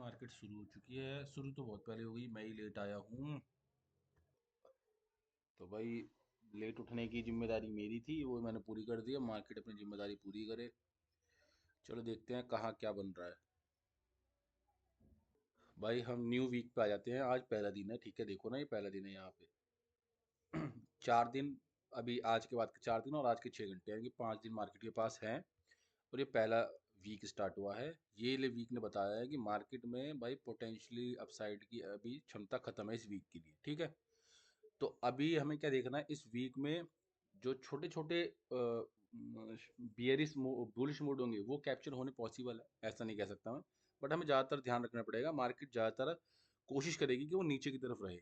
Market शुरू हो चुकी है। शुरू तो बहुत पहले हो गई, मैं ही लेट आया हूँ। तो भाई, लेट उठने की जिम्मेदारी मेरी थी, वो मैंने पूरी कर दी। अब मार्केट अपनी जिम्मेदारी पूरी करे। चलो देखते हैं कहाँ क्या बन रहा है। भाई, हम न्यू वीक पे आ जाते हैं। आज पहला दिन है, ठीक है, देखो ना, ये पहला दिन है यहाँ पे। 4 दिन। अभी आज के बाद के 4 दिन और आज के 6 घंटे, यानी कि 5 दिन मार्केट के पास हैं। और ये पहला वीक स्टार्ट हुआ है। ये ले वीक ने बताया है कि मार्केट में भाई पोटेंशियली अपसाइड की अभी क्षमता खत्म है इस वीक के लिए, ठीक है। तो अभी हमें क्या देखना है इस वीक में, जो छोटे छोटे बियरिश बुलिश मूड होंगे वो कैप्चर होने पॉसिबल है, ऐसा नहीं कह सकता मैं। बट हमें ज़्यादातर ध्यान रखना पड़ेगा, मार्केट ज़्यादातर कोशिश करेगी कि वो नीचे की तरफ रहे।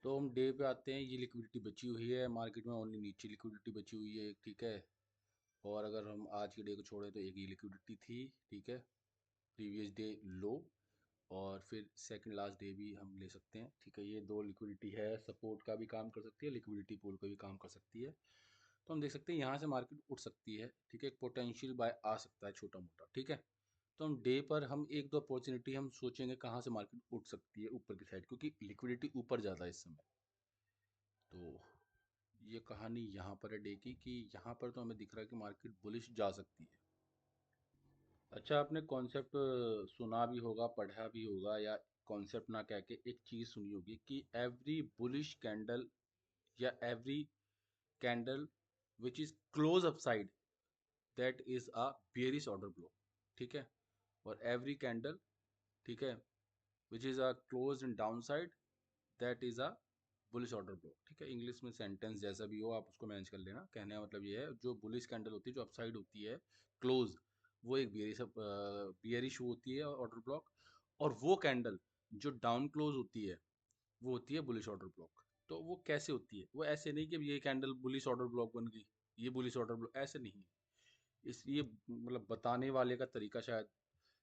तो हम डे पे आते हैं। ये लिक्विडिटी बची हुई है मार्केट में, ओनली नीचे लिक्विडिटी बची हुई है, ठीक है। और अगर हम आज के डे को छोड़ें तो एक ये लिक्विडिटी थी, ठीक है, प्रीवियस डे लो। और फिर सेकंड लास्ट डे भी हम ले सकते हैं, ठीक है। ये दो लिक्विडिटी है, सपोर्ट का भी काम कर सकती है, लिक्विडिटी पूल का भी काम कर सकती है। तो हम देख सकते हैं यहाँ से मार्केट उठ सकती है, ठीक है। एक पोटेंशियल बाय आ सकता है छोटा मोटा, ठीक है। तो हम डे पर हम एक दो अपॉर्चुनिटी हम सोचेंगे कहाँ से मार्केट उठ सकती है ऊपर की साइड, क्योंकि लिक्विडिटी ऊपर ज़्यादा है इस समय। तो ये कहानी यहाँ पर है डे की, कि यहाँ पर तो हमें दिख रहा है कि मार्केट बुलिश जा सकती है। अच्छा, आपने कॉन्सेप्ट सुना भी होगा, पढ़ा भी होगा, या कॉन्सेप्ट ना कह के एक चीज़ सुनी होगी कि एवरी बुलिश कैंडल या every candle which is close upside, that is a bearish order block, ठीक है। और एवरी कैंडल, ठीक है, which is a close in down side, that is a bullish order block, ठीक है। इंग्लिश में sentence जैसा भी हो आप उसको मैनेज कर लेना। कहने का मतलब ये है, जो बुलिश कैंडल होती है जो अपसाइड होती है क्लोज, वो एक बियरिश होती है ऑर्डर ब्लॉक। और वो कैंडल जो डाउन क्लोज होती है वो होती है बुलिश ऑर्डर ब्लॉक। तो वो कैसे होती है? वो ऐसे नहीं कि अब ये कैंडल बुलिश ऑर्डर ब्लॉक बन गई, ये बुलिश ऑर्डर ब्लॉक, ऐसे नहीं है। इसलिए मतलब बताने वाले का तरीका शायद,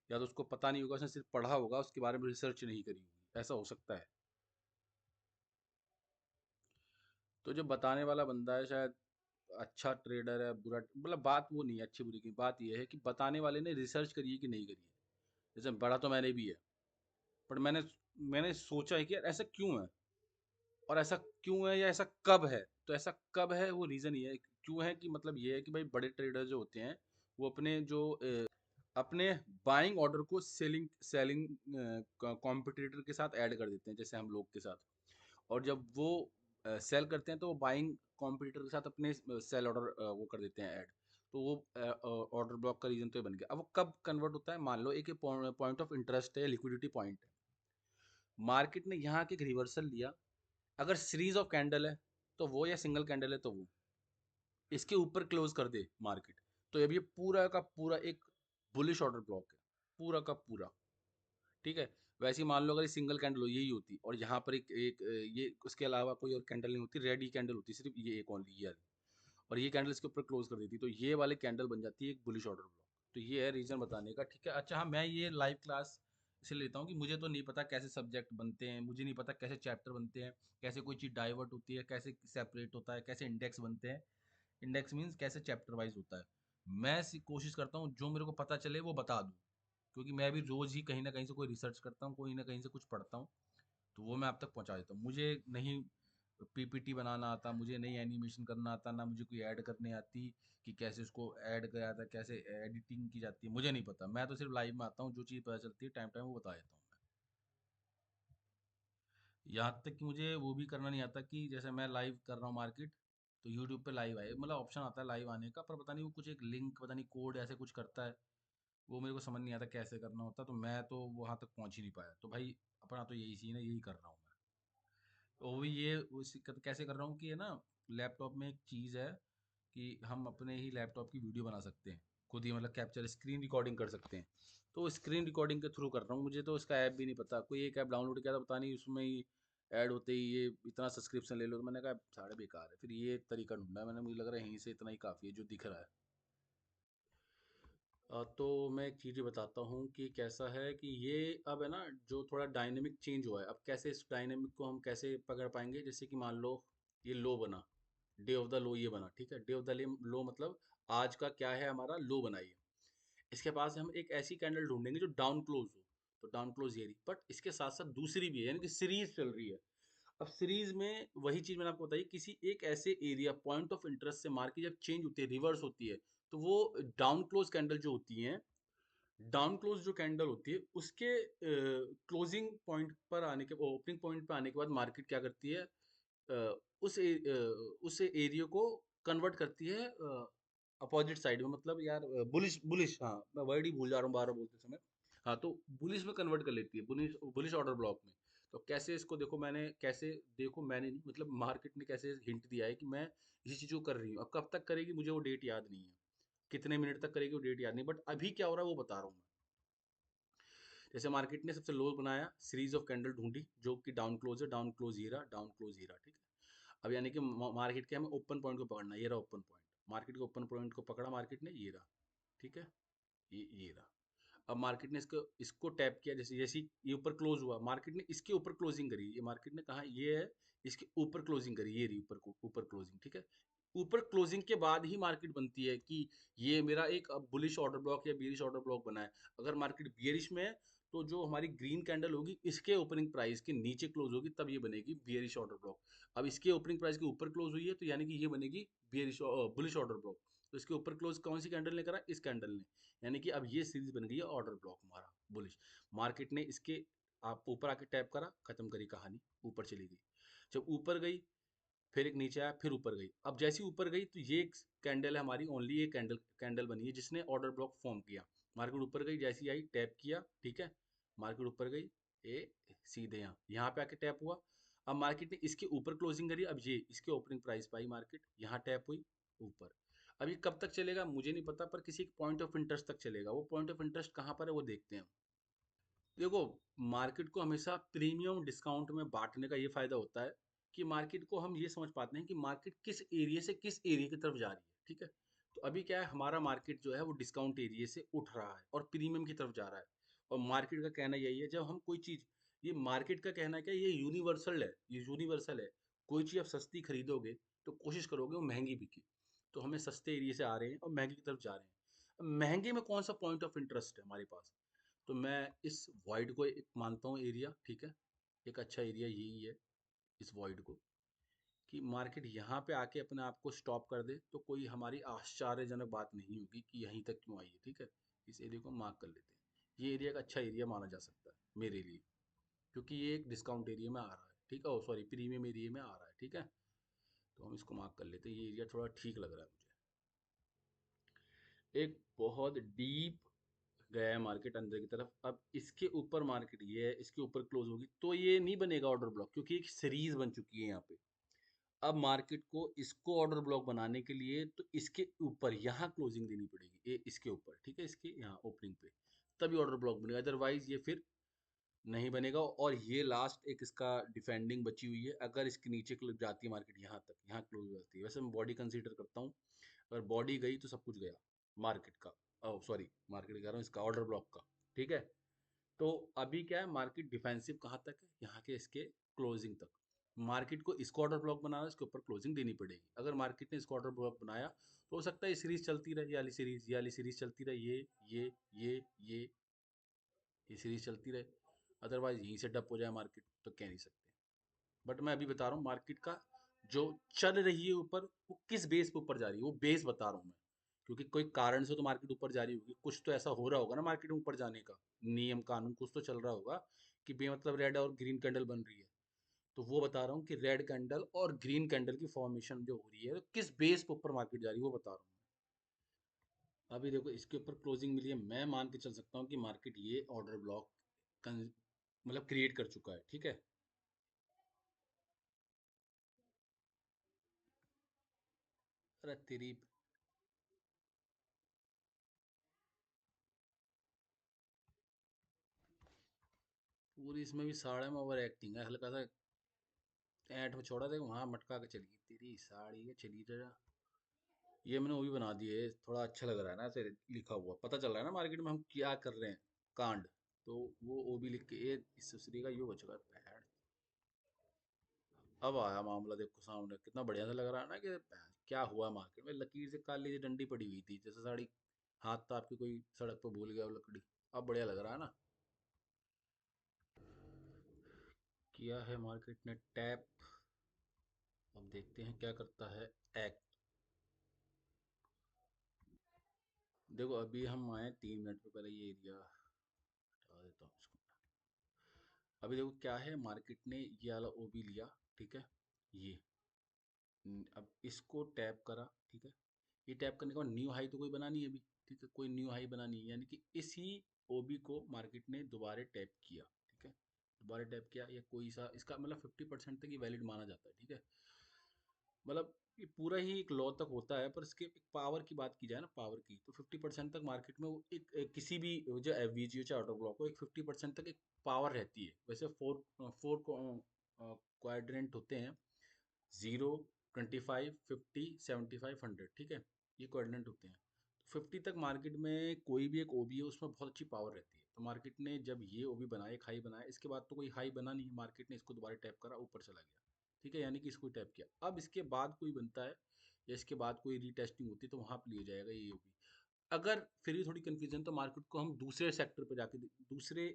या तो उसको पता नहीं होगा, उसने सिर्फ पढ़ा होगा, उसके बारे में रिसर्च नहीं करी होगी, ऐसा हो सकता है। तो जो बताने वाला बंदा है शायद अच्छा ट्रेडर है, बुरा, मतलब बात वो नहीं है अच्छी बुरी की, बात ये है कि बताने वाले ने रिसर्च करी है कि नहीं करी है। जैसे बड़ा तो मैंने भी है, पर मैंने सोचा है कि यार ऐसा क्यों है, और ऐसा क्यों है या ऐसा कब है। तो ऐसा कब है वो रीज़न ये है क्यों है, कि मतलब ये है कि भाई बड़े ट्रेडर जो होते हैं वो अपने बाइंग ऑर्डर को सेलिंग सेलिंग कॉम्पिटिटर के साथ ऐड कर देते हैं, जैसे हम लोग के साथ। और जब वो सेल करते हैं तो वो बाइंग कॉम्पिटिटर के साथ अपने सेल ऑर्डर वो कर देते हैं ऐड। तो वो ऑर्डर ब्लॉक का रीज़न तो ये बन गया। अब वो कब कन्वर्ट होता है, मान लो एक पॉइंट ऑफ इंटरेस्ट है, लिक्विडिटी पॉइंट है। मार्केट ने यहाँ के एक रिवर्सल लिया। अगर सीरीज ऑफ कैंडल है तो वो, या सिंगल कैंडल है तो वो, इसके ऊपर क्लोज कर दे मार्केट, तो अब ये पूरा का पूरा एक बुलिश ऑर्डर ब्लॉक है, पूरा का पूरा, ठीक है। वैसे ही मान लो अगर ये सिंगल कैंडल हो, यही होती, और यहाँ पर ये उसके अलावा कोई और कैंडल नहीं होती, रेड ही कैंडल होती, सिर्फ ये एक ओनली ये वाली, और ये कैंडल इसके ऊपर क्लोज कर देती, तो ये वाले कैंडल बन जाती है एक बुलिश ऑर्डर ब्लॉक। तो ये है रीजन बताने का, ठीक है। अच्छा हाँ, मैं ये लाइव क्लास इसलिए लेता हूँ कि मुझे तो नहीं पता कैसे सब्जेक्ट बनते हैं, मुझे नहीं पता कैसे चैप्टर बनते हैं, कैसे कोई चीज़ डाइवर्ट होती है, कैसे सेपरेट होता है, कैसे इंडेक्स बनते हैं। इंडेक्स मीन्स कैसे चैप्टर वाइज होता है। मैं कोशिश करता हूँ जो मेरे को पता चले वो बता दूँ, क्योंकि मैं भी रोज़ ही कहीं ना कहीं से कोई रिसर्च करता हूँ, कोई ना कहीं से कुछ पढ़ता हूँ। तो वो मैं आप तक पहुँचा देता हूँ। मुझे नहीं पीपीटी बनाना आता, मुझे नहीं एनिमेशन करना आता, ना मुझे कोई ऐड करने आती कि कैसे उसको ऐड किया जाता है, कैसे एडिटिंग की जाती है, मुझे नहीं पता। मैं तो सिर्फ लाइव में आता हूँ, जो चीज़ पता चलती है टाइम टाइम वो बता देता हूँ मैं। यहाँ तक कि मुझे वो भी करना नहीं आता कि जैसे मैं लाइव कर रहा हूँ मार्केट, तो यूट्यूब पे लाइव आए, मतलब ऑप्शन आता है लाइव आने का, पर पता नहीं वो कुछ एक लिंक, पता नहीं कोड ऐसे कुछ करता है, वो मेरे को समझ नहीं आता कैसे करना होता, तो मैं तो वहाँ तक पहुँच ही नहीं पाया। तो भाई अपना तो यही सीन है, यही कर रहा हूँ मैं। तो वो भी ये कैसे कर रहा हूँ कि है ना, लैपटॉप में एक चीज़ है कि हम अपने ही लैपटॉप की वीडियो बना सकते हैं खुद ही, मतलब कैप्चर स्क्रीन रिकॉर्डिंग कर सकते हैं। तो स्क्रीन रिकॉर्डिंग के थ्रू कर रहा हूँ। मुझे तो इसका ऐप भी नहीं पता, कोई एक ऐप डाउनलोड किया था, पता नहीं उसमें ही ऐड होते ही ये इतना सब्सक्रिप्शन ले लो, तो मैंने कहा साढ़े बेकार है। फिर ये तरीका ढूंढा मैंने, मुझे लग रहा है यहीं से इतना ही काफ़ी है जो दिख रहा है। तो मैं एक चीज़ बताता हूँ कि कैसा है कि ये अब है ना, जो थोड़ा डायनेमिक चेंज हुआ है, अब कैसे इस डायनेमिक को हम कैसे पकड़ पाएंगे। जैसे कि मान लो ये लो बना, डे ऑफ द लो ये बना, ठीक है। डे ऑफ द लो मतलब आज का क्या है, हमारा लो बना ये। इसके पास हम एक ऐसी कैंडल ढूंढेंगे जो डाउन क्लोज हो, तो डाउन क्लोज ये रही, बट इसके साथ साथ दूसरी भी है, यानी कि सीरीज चल रही है। अब सीरीज में वही चीज मैंने आपको बताई, किसी एक ऐसे एरिया पॉइंट ऑफ इंटरेस्ट से मार्केट जब चेंज होती है, रिवर्स होती है, तो वो डाउन क्लोज कैंडल जो होती है, डाउन क्लोज जो कैंडल होती है उसके क्लोजिंग पॉइंट पर आने के, ओपनिंग पॉइंट पर आने के बाद मार्केट क्या करती है, उस एरिया को कन्वर्ट करती है अपोजिट साइड में, मतलब यार बुलिश, बुलिश, हाँ मैं वर्ड ही भूल जा रहा हूँ बार बार बोलते समय। हाँ, तो बुलिश में कन्वर्ट कर लेती है, बुलिश बुलिश ऑर्डर ब्लॉक में। तो कैसे इसको देखो, मैंने कैसे, देखो मैंने नहीं, मतलब मार्केट ने कैसे हिंट दिया है कि मैं इसी चीज़ को कर रही हूँ। अब कब तक करेगी मुझे वो डेट याद नहीं है, कितने मिनट तक करेगी वो डेट याद नहीं, बट अभी क्या हो रहा है वो बता रहा हूँ मैं। जैसे मार्केट ने सबसे लो बनाया, सीरीज ऑफ कैंडल ढूंढी जो कि डाउन क्लोज है, डाउन क्लोज हीरा, डाउन क्लोज हीरा, ठीक है। अब यानी कि मार्केट के हमें ओपन पॉइंट को पकड़ना है, ये रहा ओपन पॉइंट, मार्केट के ओपन पॉइंट को पकड़ा मार्केट ने, ये रहा, ठीक है, ये रहा। अब मार्केट ने इसको इसको टैप किया, जैसे जैसे ये ऊपर क्लोज हुआ, मार्केट ने इसके ऊपर क्लोजिंग करी, ये मार्केट ने कहा ये है, इसके ऊपर क्लोजिंग करी, ये रही ऊपर ऊपर क्लोजिंग, ठीक है। ऊपर क्लोजिंग के बाद ही मार्केट बनती है कि ये मेरा एक बुलिश ऑर्डर ब्लॉक या बियरिश ऑर्डर ब्लॉक बना है। अगर मार्केट बियरिश में है तो जो हमारी ग्रीन कैंडल होगी इसके ओपनिंग प्राइस के नीचे क्लोज होगी, तब ये बनेगी बियरिश ऑर्डर ब्लॉक। अब इसके ओपनिंग प्राइस के ऊपर क्लोज हुई है तो यानी कि ये बनेगी बियरिश बुलिश ऑर्डर ब्लॉक। तो इसके ऊपर क्लोज कौन सी कैंडल ने करा, इस कैंडल ने, यानी कि अब ये सीरीज बन गई है ऑर्डर ब्लॉक हमारा बुलिश। मार्केट ने इसके आप ऊपर आके टैप करा, खत्म करी कहानी, ऊपर चली गई। जब ऊपर गई, फिर एक नीचे आया, फिर ऊपर गई। अब जैसी ऊपर गई तो ये एक कैंडल है हमारी, ओनली ये कैंडल कैंडल बनी है जिसने ऑर्डर ब्लॉक फॉर्म किया। मार्केट ऊपर गई, जैसी आई टैप किया, ठीक है, मार्केट ऊपर गई, ए सीधे यहाँ पे आके टैप हुआ। अब मार्केट ने इसके ऊपर क्लोजिंग करी, अब ये इसके ओपनिंग प्राइस पाई मार्केट, यहाँ टैप हुई ऊपर। अब ये कब तक चलेगा मुझे नहीं पता, पर किसी पॉइंट ऑफ इंटरेस्ट तक चलेगा। वो पॉइंट ऑफ इंटरेस्ट कहाँ पर है वो देखते हैं। देखो, मार्केट को हमेशा प्रीमियम डिस्काउंट में बांटने का ये फायदा होता है कि मार्केट को हम ये समझ पाते हैं कि मार्केट किस एरिया से किस एरिया की तरफ जा रही है, ठीक है। तो अभी क्या है, हमारा मार्केट जो है वो डिस्काउंट एरिया से उठ रहा है और प्रीमियम की तरफ जा रहा है। और मार्केट का कहना यही है, जब हम कोई चीज़, ये मार्केट का कहना है क्या, ये यूनिवर्सल है, ये यूनिवर्सल है। कोई चीज़ आप सस्ती खरीदोगे तो कोशिश करोगे वो महंगी बिके। तो हमें सस्ते एरिया से आ रहे हैं और महंगी की तरफ जा रहे हैं। अब महंगे में कौन सा पॉइंट ऑफ इंटरेस्ट है हमारे पास, तो मैं इस वॉइड को एक मानता हूँ एरिया, ठीक है। एक अच्छा एरिया यही है इस वॉइड को, कि मार्केट यहाँ पे आके अपने आप को स्टॉप कर दे तो कोई हमारी आश्चर्यजनक बात नहीं होगी कि यहीं तक क्यों आई है, ठीक है। इस एरिया को मार्क कर लेते हैं, ये एरिया का अच्छा एरिया माना जा सकता है मेरे लिए, क्योंकि ये एक डिस्काउंट एरिया में आ रहा है, ठीक है, ओ सॉरी प्रीमियम एरिया में आ रहा है, ठीक है। तो हम इसको मार्क कर लेते हैं, ये एरिया थोड़ा ठीक लग रहा है मुझे। एक बहुत डीप गया है मार्केट अंदर की तरफ, अब इसके ऊपर मार्केट ये है, इसके ऊपर क्लोज होगी तो ये नहीं बनेगा ऑर्डर ब्लॉक, क्योंकि एक सीरीज बन चुकी है यहाँ पे। अब मार्केट को इसको ऑर्डर ब्लॉक बनाने के लिए तो इसके ऊपर यहाँ क्लोजिंग देनी पड़ेगी, ये इसके ऊपर, ठीक है, इसके यहाँ ओपनिंग पे, तभी ऑर्डर ब्लॉक बनेगा, अदरवाइज ये फिर नहीं बनेगा। और ये लास्ट एक इसका डिफेंडिंग बची हुई है, अगर इसके नीचे जाती है मार्केट यहाँ तक, यहाँ क्लोज हो जाती है, वैसे मैं बॉडी कंसीडर करता हूँ, अगर बॉडी गई तो सब कुछ गया मार्केट का, सॉरी मार्केट कह रहा हूँ, इसका ऑर्डर ब्लॉक का, ठीक है। तो अभी क्या है, मार्केट डिफेंसिव कहाँ तक है, यहाँ के इसके क्लोजिंग तक। मार्केट को इसको ऑर्डर ब्लॉक बनाना है, इसके ऊपर क्लोजिंग देनी पड़ेगी। अगर मार्केट ने इसको ऑर्डर ब्लॉक बनाया तो हो सकता है ये सीरीज चलती रहे, ये वाली सीरीज चलती रहे, ये ये ये सीरीज चलती रहे, अदरवाइज यहीं से डप हो जाए मार्केट तो कह नहीं सकते। बट मैं अभी बता रहा हूँ मार्केट का जो चल रही है ऊपर, वो किस बेस पे ऊपर जा रही है, वो बेस बता रहा हूँ मैं। क्योंकि कोई कारण से तो मार्केट ऊपर जा रही होगी, कुछ तो ऐसा हो रहा होगा ना मार्केट में ऊपर जाने का, नियम कानून कुछ तो चल रहा होगा कि बेमतलब रेड और ग्रीन कैंडल बन रही है। तो वो बता रहा हूँ कि रेड कैंडल और ग्रीन कैंडल की फॉर्मेशन जो हो रही है, तो किस बेस पे ऊपर मार्केट जा रही है वो बता रहा हूँ। अभी देखो इसके ऊपर क्लोजिंग मिली है, मैं मान के चल सकता हूँ कि मार्केट ये ऑर्डर ब्लॉक मतलब क्रिएट कर चुका है, ठीक है। अरे तेरी, पूरी इसमें भी साड़े में ओवर एक्टिंग है, हल्का सा ऐंठ में छोड़ा, देखो वहां मटका के चली गई तेरी साड़ी के, चली जरा। ये मैंने वो भी बना दी है, थोड़ा अच्छा लग रहा है ना ऐसे लिखा हुआ, पता चल रहा है ना मार्केट में हम क्या कर रहे हैं, कांड। तो वो भी लिख के, ये इस सुसरी का यो बच गया पैड। अब आया मामला देखो सामने, कितना बढ़िया सा लग रहा है ना कि क्या हुआ मार्केट में, लकीर से काली सी डंडी पड़ी हुई थी जैसे साड़ी हाथ तो आपकी कोई सड़क पर भूल गया हो लकड़ी। अब बढ़िया लग रहा है ना। किया है मार्केट ने टैप। अब देखते हैं क्या करता है। एक्ट। देखो अभी हम आए 3 मिनट पे, पहले ये एरिया हटा देता हूँ इसको। अभी देखो क्या है, मार्केट ने ये वाला ओबी लिया, ठीक है। ये अब इसको टैप करा, ठीक है। ये टैप करने के बाद न्यू हाई तो कोई बना नहीं है अभी, ठीक है, कोई न्यू हाई बना नहीं है, यानी कि इसी ओबी को मार्केट ने दोबारा टैप किया, ठीक है। दोबारा टैप किया, या कोई सा इसका मतलब 50% तक ये वैलिड माना जाता है, ठीक है। मतलब ये पूरा ही एक लॉ तक होता है, पर इसके एक पावर की बात की जाए ना, पावर की, तो 50% तक मार्केट में वो एक किसी भी जो एफवीजी हो चाहे ऑटो ब्लॉक हो, एक 50% तक एक पावर रहती है। वैसे फोर फोर क्वाड्रेंट होते हैं, 0, 25, 50, 75, 100, ठीक है। ये क्वाड्रेंट होते हैं। तो 50 तक मार्केट में कोई भी एक ओबी है उसमें बहुत अच्छी पावर रहती है। तो मार्केट ने जब ये ओबी बनाया, एक हाई बनाया, इसके बाद तो कोई हाई बना नहीं, मार्केट ने इसको दोबारा टैप करा, ऊपर चला गया, ठीक है, यानी कि इसको टैप किया। अब इसके बाद कोई बनता है या इसके बाद कोई रीटेस्टिंग होती है तो वहां पे लिया जाएगा ये ओबी। अगर फिर भी थोड़ी कंफ्यूजन, तो मार्केट को हम दूसरे सेक्टर पे जाके, दूसरे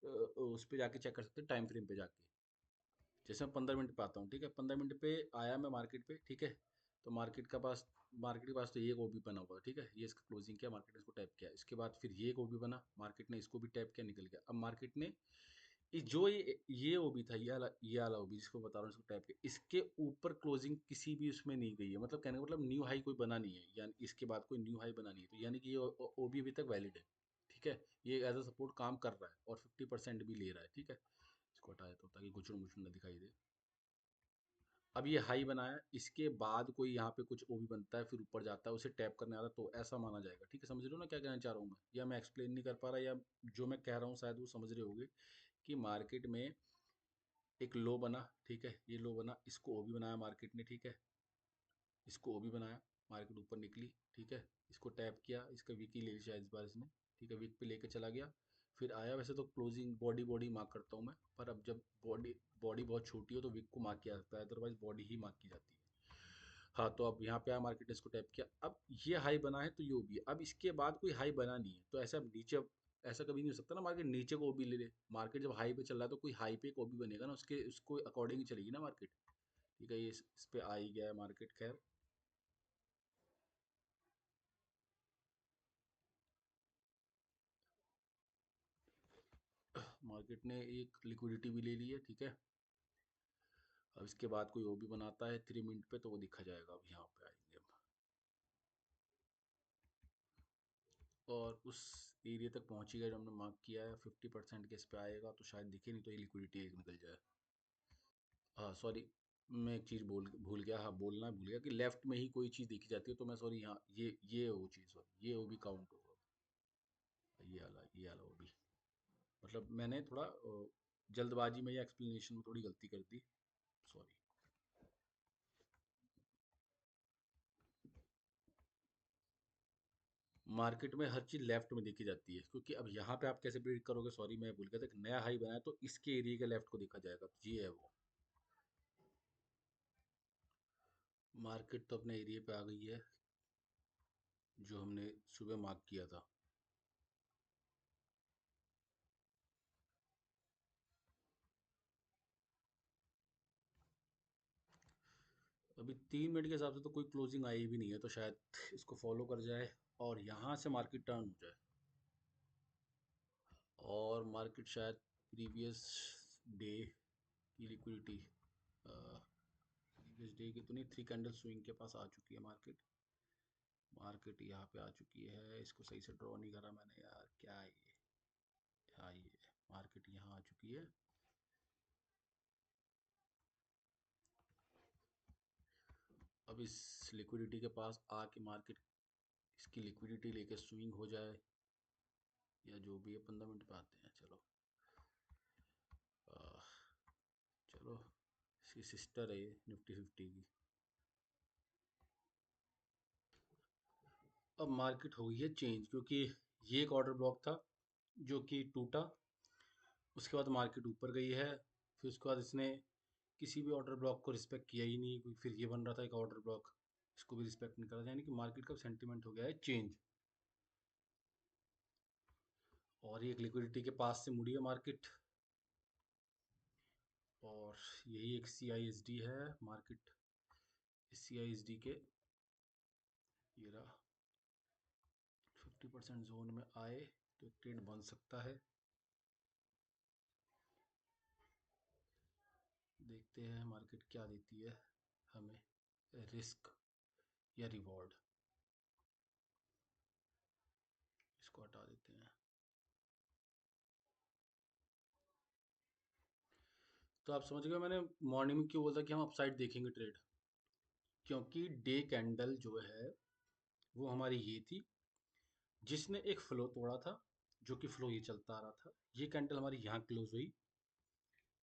उस पे जाके चेक कर सकते हैं, टाइम फ्रेम पे जाके। जैसे मैं 15 मिनट पे आता हूँ, ठीक है, 15 मिनट पे आया मैं मार्केट पे, ठीक है। तो मार्केट के पास तो ये एक ओबी बना हुआ है, ठीक है। ये इसका क्लोजिंग किया, मार्केट ने इसको टैप किया, इसके बाद फिर ये एक ओबी बना, मार्केट ने इसको भी टैप किया, निकल गया। अब मार्केट ने ये ओबी था, ये वाला ओबी जिसको बता रहा हूँ, इसको टैप किया, इसके ऊपर क्लोजिंग किसी भी उसमें नहीं गई है, मतलब कहने का मतलब न्यू हाई कोई बना नहीं है, यानी इसके बाद कोई न्यू हाई बना नहीं है, तो यानी कि ये ओबी अभी तक वैलिड है, ठीक है। ये एज अ सपोर्ट काम कर रहा है और 50% भी ले रहा है, ठीक है। इसको हटा देता हूँ ताकि गुचड़ मुचड़ ना दिखाई दे। अब ये हाई बनाया, इसके बाद कोई यहाँ पे कुछ ओबी बनता है, फिर ऊपर जाता है, उसे टैप करने आता है, तो ऐसा माना जाएगा, ठीक है। समझ रहे हो ना क्या कहना चाह रहा हूँ मैं, या मैं एक्सप्लेन नहीं कर पा रहा, या जो मैं कह रहा हूँ शायद वो समझ रहे होगे। कि मार्केट में एक लो बना, ठीक है, ये लो बना, इसको ओबी बनाया मार्केट ने, ठीक है। इसको ओबी बनाया, मार्केट ऊपर निकली, ठीक है। इसको टैप किया, इसका वीक ही ले लिया शायद इस बार इसने, ठीक है, वीक पे लेके चला गया। फिर आया, वैसे तो क्लोजिंग बॉडी बॉडी मार्क करता हूँ मैं, पर अब जब बॉडी बॉडी बहुत छोटी हो तो वीक को मार्क किया जाता है, अदरवाइज बॉडी ही मार्क की जाती है। हाँ, तो अब यहाँ पे आया, मार्केट ने इसको टैप किया, अब ये हाई बना है तो ये ओबी है। अब इसके बाद कोई हाई बना नहीं है, तो ऐसा अब नीचे, अब ऐसा कभी नहीं हो सकता ना मार्केट नीचे को ओबी ले ले। मार्केट जब हाई पे चल रहा है तो कोई हाई पे एक ओबी बनेगा ना, उसके उसको अकॉर्डिंग ही चलेगी ना मार्केट, ठीक है। ये इस पे आ ही गया है मार्केट, खैर। मार्केट ने एक लिक्विडिटी भी ले ली है, ठीक है। अब इसके बाद कोई ओबी बनाता है 3 मिनट पे तो वो दिखा जाएगा, अब यहाँ पे आएंगे हम, और उस एरिया तक पहुंच ही गया जो हमने मार्क किया है। 50% के इस पे आएगा तो शायद दिखे, नहीं तो ये लिक्विडिटी एक निकल जाए। हाँ सॉरी, मैं एक चीज़ भूल गया, हाँ बोलना भूल गया कि लेफ्ट में ही कोई चीज़ देखी जाती है, तो मैं सॉरी, यहाँ ये वो चीज़, सॉरी, ये वो भी काउंट होगा। ये वाला वो भी, मतलब मैंने थोड़ा जल्दबाजी में या एक्सप्लेनेशन में थोड़ी गलती कर दी, सॉरी। मार्केट में हर चीज़ लेफ्ट में देखी जाती है, क्योंकि अब यहाँ पे आप कैसे प्रिडिक्ट करोगे, सॉरी मैं भूल गया था, एक नया हाई बनाया तो इसके एरिया के लेफ्ट को देखा जाएगा, तो ये है वो। मार्केट तो अपने एरिया पे आ गई है जो हमने सुबह मार्क किया था। अभी 3 मिनट के हिसाब से तो कोई क्लोजिंग आई भी नहीं है, तो शायद इसको फॉलो कर जाए और यहाँ से मार्केट टर्न हो जाए, और मार्केट शायद प्रीवियस डे की लिक्विडिटी, प्रीवियस डे की तो नहीं, 3 कैंडल स्विंग के पास आ चुकी है मार्केट। मार्केट यहाँ पे आ चुकी है, इसको सही से ड्रॉ नहीं करा मैंने यार, क्या है ये। हाँ ये मार्केट यहाँ आ चुकी है। अब इस लिक्विडिटी के पास आके मार्केट इसकी लिक्विडिटी लेके स्विंग हो जाए, या जो भी है, 15 मिनट पे आते हैं, चलो। आह, चलो, इसकी सिस्टर है ये निफ्टी 50 की। अब मार्केट हो गई है चेंज, क्योंकि ये एक ऑर्डर ब्लॉक था जो कि टूटा, उसके बाद मार्केट ऊपर गई है, फिर उसके बाद इसने किसी भी ऑर्डर ब्लॉक को रिस्पेक्ट किया ही नहीं, क्योंकि फिर ये बन रहा था एक ऑर्डर ब्लॉक, इसको भी रिस्पेक्ट नहीं करा, यानी कि मार्केट का सेंटीमेंट हो गया है चेंज। और ये एक लिक्विडिटी के पास से मुड़ी है मार्केट। और यही एक सी आई एस डी है मार्केट। इस सी आई एस डी के ये रहा 50% जोन में आए तो एक ट्रेड बन सकता है। देखते हैं मार्केट क्या देती है हमें, रिस्क या रिवॉर्ड। इसको हटा देते हैं। तो आप समझ गए मैंने मॉर्निंग में क्यों बोलता कि हम अपसाइड देखेंगे ट्रेड। क्योंकि डे कैंडल जो है वो हमारी ये थी जिसने एक फ्लो तोड़ा था, जो कि फ्लो ये चलता आ रहा था। ये कैंडल हमारी यहाँ क्लोज हुई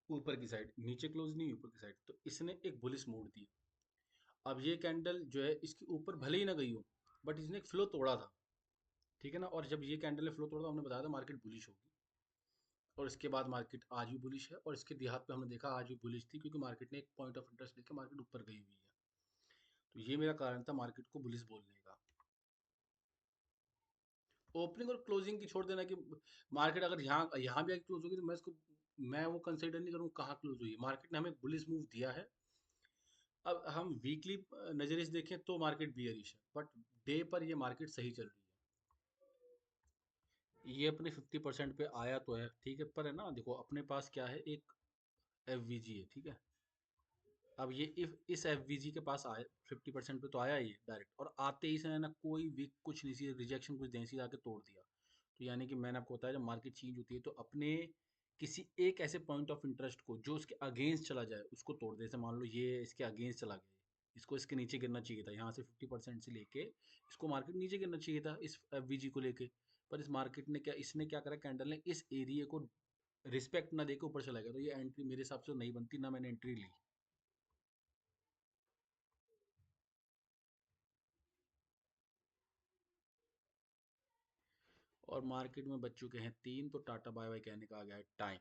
ऊपर की साइड, नीचे क्लोज नहीं ऊपर की साइड, तो इसने एक बुलिश मोड़ दी। अब ये कैंडल जो है इसके ऊपर भले ही ना गई हो, बट इसने एक फ्लो तोड़ा था, ठीक है ना। और जब ये कैंडल ने फ्लो तोड़ा तो हमने बताया था मार्केट बुलिश होगी। और इसके बाद मार्केट आज भी बुलिश है, और इसके देहात पे हमने देखा आज भी बुलिश थी, क्योंकि मार्केट ने एक पॉइंट ऑफ इंटरेस्ट लेकर मार्केट ऊपर गई हुई है। तो ये मेरा कारण था मार्केट को बुलिश बोलने का। ओपनिंग और क्लोजिंग की छोड़ देना कि मार्केट अगर यहाँ यहाँ भी क्लोज होगी तो मैं वो कंसिडर नहीं करूँ कहाँ क्लोज हुई है। मार्केट ने हमें बुलिश मूव दिया है। अब हम वीकली नजरिए से देखें तो मार्केट बियरिश है, बट डे पर ये मार्केट सही चल रही है। ये अपने 50% पे आया तो है, ठीक है, पर है ना देखो अपने पास क्या है, एक एफ वी जी है, ठीक है। अब ये इफ इस एफ वी जी के पास आए 50% पे तो आया ये डायरेक्ट, और आते ही इसने ना कोई वीक कुछ नहीं सी रिजेक्शन कुछ नहीं सी आके तोड़ दिया। तो यानी कि मैंने आपको बताया जब मार्केट चेंज होती है तो अपने किसी एक ऐसे पॉइंट ऑफ इंटरेस्ट को जो उसके अगेंस्ट चला जाए उसको तोड़ दे। जैसे मान लो ये इसके अगेंस्ट चला गया, इसको इसके नीचे गिरना चाहिए था, यहाँ से 50% से लेके इसको मार्केट नीचे गिरना चाहिए था इस एफ को लेके। पर इस मार्केट ने क्या, इसने क्या करा, कैंडल ने इस एरिया को रिस्पेक्ट ना देके ऊपर चला गया। तो ये एंट्री मेरे हिसाब से नहीं बनती, ना मैंने एंट्री ली। और मार्केट में बच चुके हैं 3, तो टाटा बाय बाय कहने का आ गया है टाइम।